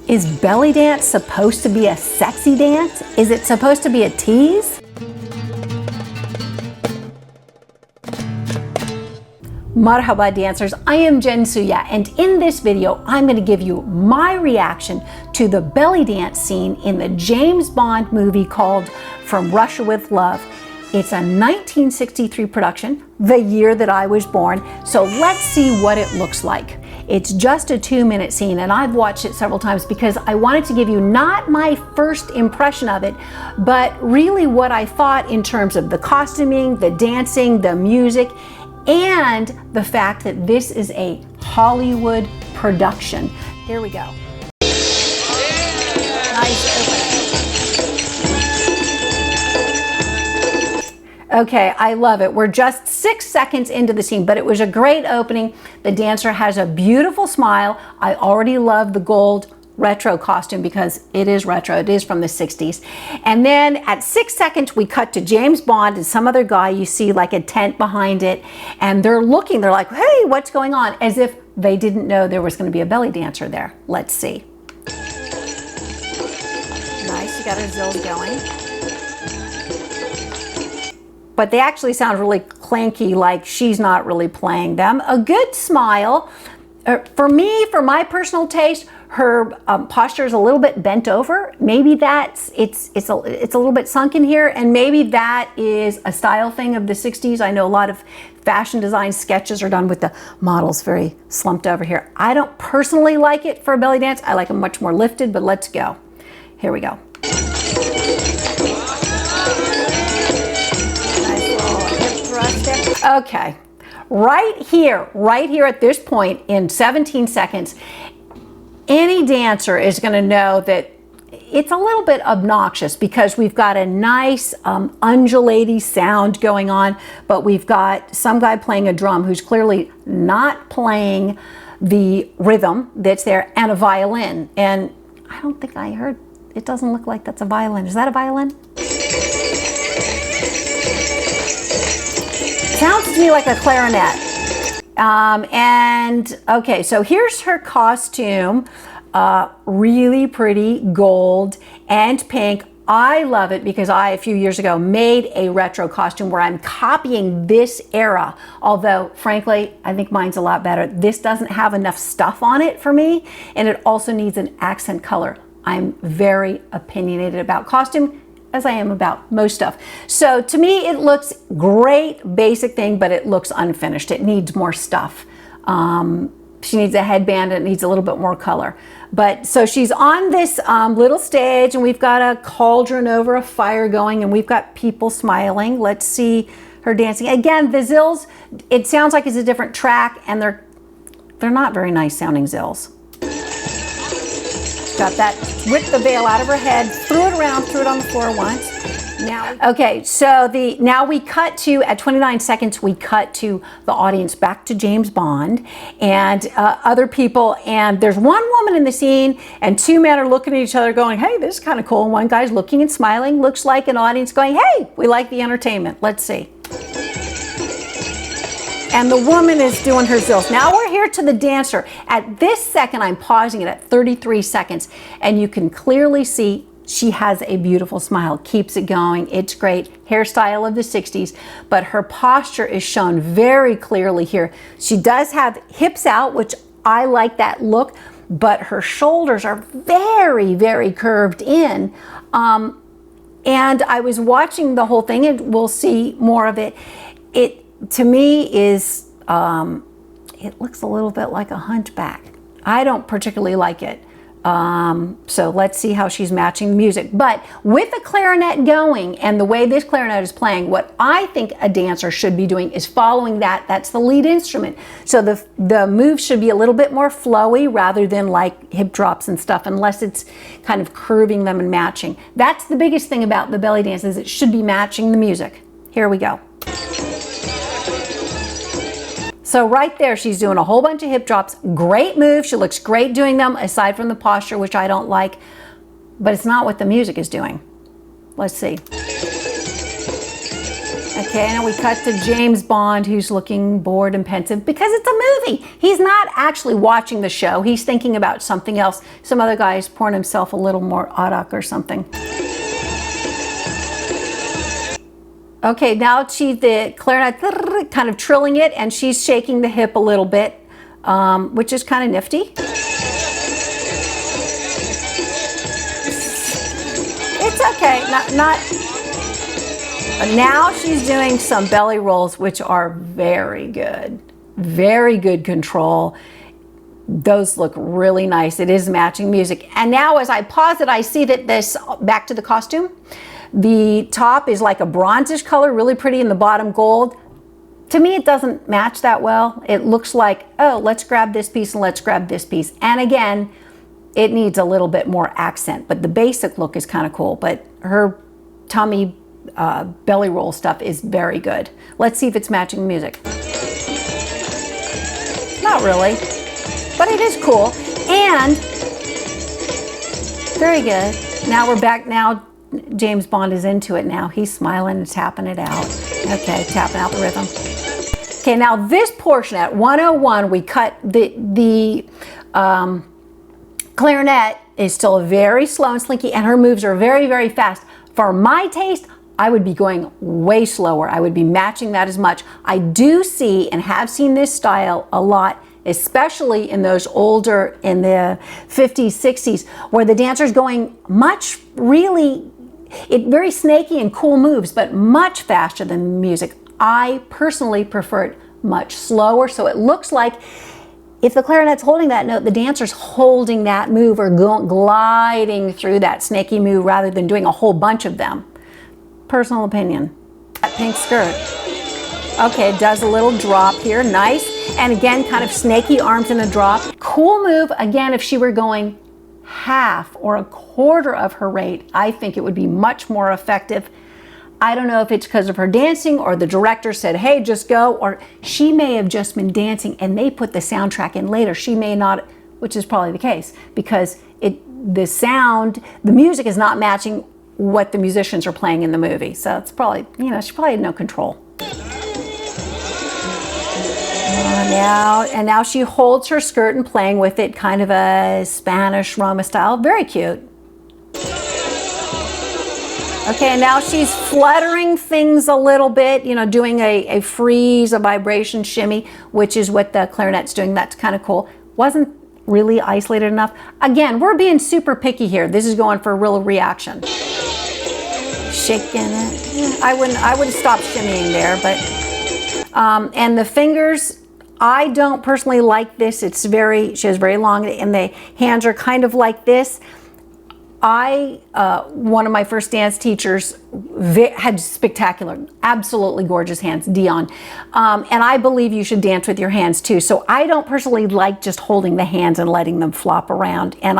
Is belly dance supposed to be a sexy dance? Is it supposed to be a tease? Marhaba dancers, I am Jensuya, and in this video I'm going to give you my reaction to the belly dance scene in the James Bond movie called From Russia with Love. It's a 1963 production, the year that I was born, so let's see what it looks like. It's just a 2-minute scene, and I've watched it several times because I wanted to give you not my first impression of it, but really what I thought in terms of the costuming, the dancing, the music, and the fact that this is a Hollywood production. Here we go. Nice opening. Okay, I love it. We're just 6 seconds into the scene, but it was a great opening. The dancer has a beautiful smile. I already love the gold retro costume because it is retro. It is from the 60s. And then at 6 seconds, we cut to James Bond and some other guy. You see like a tent behind it, and they're looking. They're like, hey, what's going on? As if they didn't know there was going to be a belly dancer there. Let's see. Nice, you got her zills going. But they actually sound really clanky, like she's not really playing them. A good smile. For me, for my personal taste, her posture is a little bit bent over. Maybe it's a little bit sunken here, and maybe that is a style thing of the 60s. I know a lot of fashion design sketches are done with the models very slumped over here. I don't personally like it for a belly dance. I like them much more lifted, but let's go. Here we go. Okay, right here at this point in 17 seconds, any dancer is going to know that it's a little bit obnoxious because we've got a nice undulating sound going on, but we've got some guy playing a drum who's clearly not playing the rhythm that's there, and a violin. And I don't think I heard, it doesn't look like that's a violin. Is that a violin? Sounds to me like a clarinet. And okay, so here's her costume. Really pretty gold and pink. I love it because I, a few years ago, made a retro costume where I'm copying this era. Although, frankly, I think mine's a lot better. This doesn't have enough stuff on it for me, and it also needs an accent color. I'm very opinionated about costume, as I am about most stuff. So to me, it looks great, basic thing, but it looks unfinished. It needs more stuff. She needs a headband, and it needs a little bit more color. But so she's on this little stage, and we've got a cauldron over a fire going, and we've got people smiling. Let's see her dancing. Again, the zills, it sounds like it's a different track, and they're not very nice sounding zills. Got that, whipped the veil out of her head, threw it around, threw it on the floor once. Now, okay, so now we cut to, at 29 seconds, we cut to the audience, back to James Bond and other people. And there's one woman in the scene, and two men are looking at each other going, hey, this is kind of cool. And one guy's looking and smiling, looks like an audience going, hey, we like the entertainment. Let's see. And the woman is doing her zills. Now we're here to the dancer. At this second, I'm pausing it at 33 seconds, and you can clearly see she has a beautiful smile, keeps it going. It's great. Hairstyle of the 60s, but her posture is shown very clearly here. She does have hips out, which I like that look, but her shoulders are very, very curved in. And I was watching the whole thing, and we'll see more of it. It, to me, is, it looks a little bit like a hunchback. I don't particularly like it. So let's see how she's matching the music. But with the clarinet going and the way this clarinet is playing, what I think a dancer should be doing is following that. That's the lead instrument. So the moves should be a little bit more flowy rather than like hip drops and stuff, unless it's kind of curving them and matching. That's the biggest thing about the belly dance, is it should be matching the music. Here we go. So right there, she's doing a whole bunch of hip drops. Great move. She looks great doing them, aside from the posture, which I don't like. But it's not what the music is doing. Let's see. Okay, and we cut to James Bond, who's looking bored and pensive because it's a movie. He's not actually watching the show. He's thinking about something else. Some other guy is pouring himself a little more arak or something. Okay, now the clarinet kind of trilling it, and she's shaking the hip a little bit, which is kind of nifty. It's okay, now she's doing some belly rolls, which are very good control. Those look really nice. It is matching music. And now as I pause it, I see that this, back to the costume, the top is like a bronzish color, really pretty, and the bottom gold. To me, it doesn't match that well. It looks like, oh, let's grab this piece and let's grab this piece. And again, it needs a little bit more accent, but the basic look is kind of cool. But her tummy belly roll stuff is very good. Let's see if it's matching music. Not really, but it is cool and very good. Now we're back. Now James Bond is into it now. He's smiling and tapping it out. Okay, tapping out the rhythm. Okay, now this portion at 101, we cut the clarinet is still very slow and slinky, and her moves are very fast. For my taste, I would be going way slower. I would be matching that as much. I do see and have seen this style a lot, especially in those older, in the 50s, 60s, where the dancer's going very snaky and cool moves, but much faster than the music. I personally prefer it much slower, so it looks like if the clarinet's holding that note, the dancer's holding that move or gliding through that snaky move rather than doing a whole bunch of them. Personal opinion. That pink skirt. Okay, it does a little drop here, nice. And again, kind of snaky arms in a drop. Cool move, again, if she were going half or a quarter of her rate, I think it would be much more effective. I don't know if it's because of her dancing or the director said, hey, just go, or she may have just been dancing and they put the soundtrack in later. She may not, which is probably the case, because the music is not matching what the musicians are playing in the movie. So it's probably, she probably had no control. Now she holds her skirt and playing with it, kind of a Spanish Roma style. Very cute. Okay, and now she's fluttering things a little bit, doing a freeze, a vibration shimmy, which is what the clarinet's doing. That's kind of cool. Wasn't really isolated enough. Again, we're being super picky here. This is going for a real reaction. Shaking it. I wouldn't stop shimmying there, but and the fingers, I don't personally like this. She has very long, and the hands are kind of like this. One of my first dance teachers had spectacular, absolutely gorgeous hands, Dion. And I believe you should dance with your hands too. So I don't personally like just holding the hands and letting them flop around. And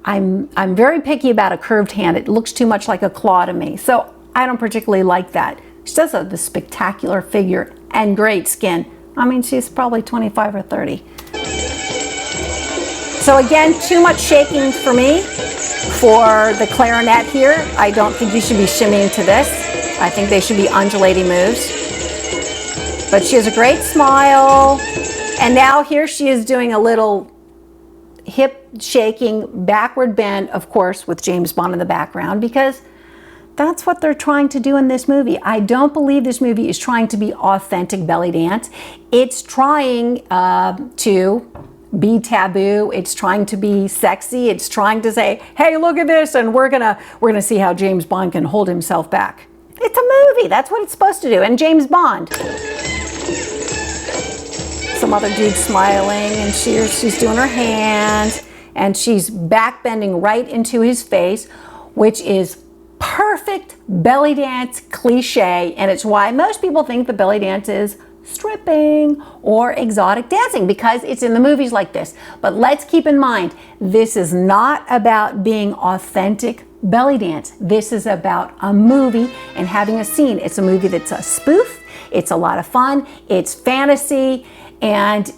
I'm very picky about a curved hand. It looks too much like a claw to me. So I don't particularly like that. She does have the spectacular figure and great skin. I mean, she's probably 25 or 30. So again, too much shaking for me. For the clarinet here, I don't think you should be shimmying to this. I think they should be undulating moves. But she has a great smile. And now here she is doing a little hip shaking backward bend, of course, with James Bond in the background, because that's what they're trying to do in this movie. I don't believe this movie is trying to be authentic belly dance. It's trying to be taboo. It's trying to be sexy. It's trying to say, hey, look at this, and we're gonna see how James Bond can hold himself back. It's a movie. That's what it's supposed to do. And James Bond. Some other dude smiling, and she's doing her hands, and she's back bending right into his face, which is perfect belly dance cliche, and it's why most people think the belly dance is stripping or exotic dancing, because it's in the movies like this. But let's keep in mind, this is not about being authentic belly dance. This is about a movie and having a scene. It's a movie that's a spoof. It's a lot of fun. It's fantasy. And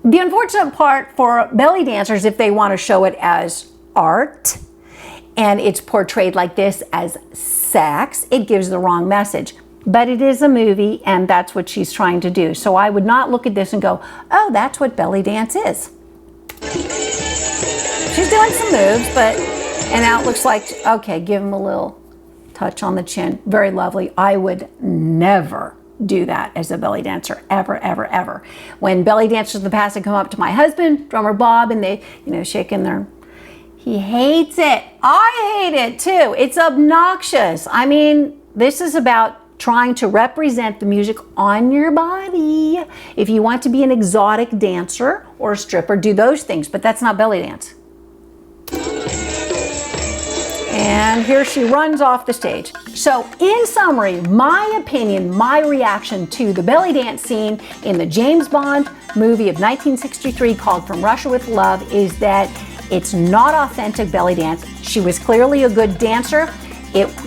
the unfortunate part for belly dancers, if they want to show it as art and it's portrayed like this as sex, it gives the wrong message. but it is a movie and that's what she's trying to do. So I would not look at this and go, oh, that's what belly dance is. She's doing some moves, and now it looks like, okay, give him a little touch on the chin. Very lovely. I would never do that as a belly dancer, ever, ever, ever. When belly dancers in the past had come up to my husband, drummer Bob, and they, shaking their, he hates it. I hate it too. It's obnoxious. I mean, this is about trying to represent the music on your body. If you want to be an exotic dancer or a stripper, do those things, but that's not belly dance. And here she runs off the stage. So in summary, my opinion, my reaction to the belly dance scene in the James Bond movie of 1963 called From Russia with Love is that it's not authentic belly dance. She was clearly a good dancer.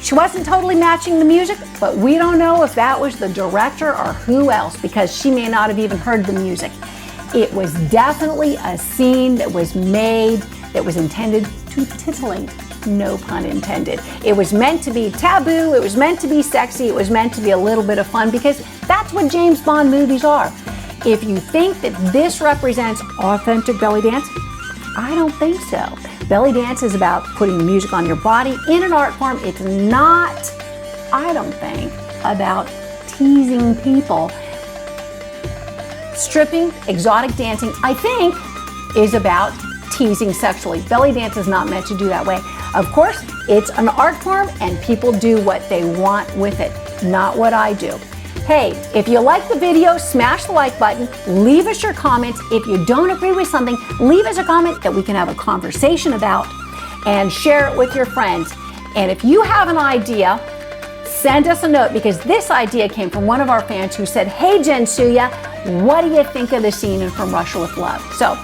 She wasn't totally matching the music, but we don't know if that was the director or who else because she may not have even heard the music. It was definitely a scene that was made, that was intended to titillate. No pun intended. It was meant to be taboo, it was meant to be sexy, it was meant to be a little bit of fun because that's what James Bond movies are. If you think that this represents authentic belly dance, I don't think so. Belly dance is about putting music on your body in an art form. It's not, I don't think, about teasing people. Stripping, exotic dancing, I think, is about teasing sexually. Belly dance is not meant to do that way. Of course, it's an art form and people do what they want with it, not what I do. Hey, if you like the video, smash the like button, leave us your comments. If you don't agree with something, leave us a comment that we can have a conversation about and share it with your friends. And if you have an idea, send us a note because this idea came from one of our fans who said, hey Jensuya, what do you think of the scene in From Russia with Love? So,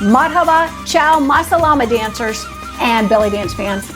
marhaba, ciao, masalama dancers and belly dance fans.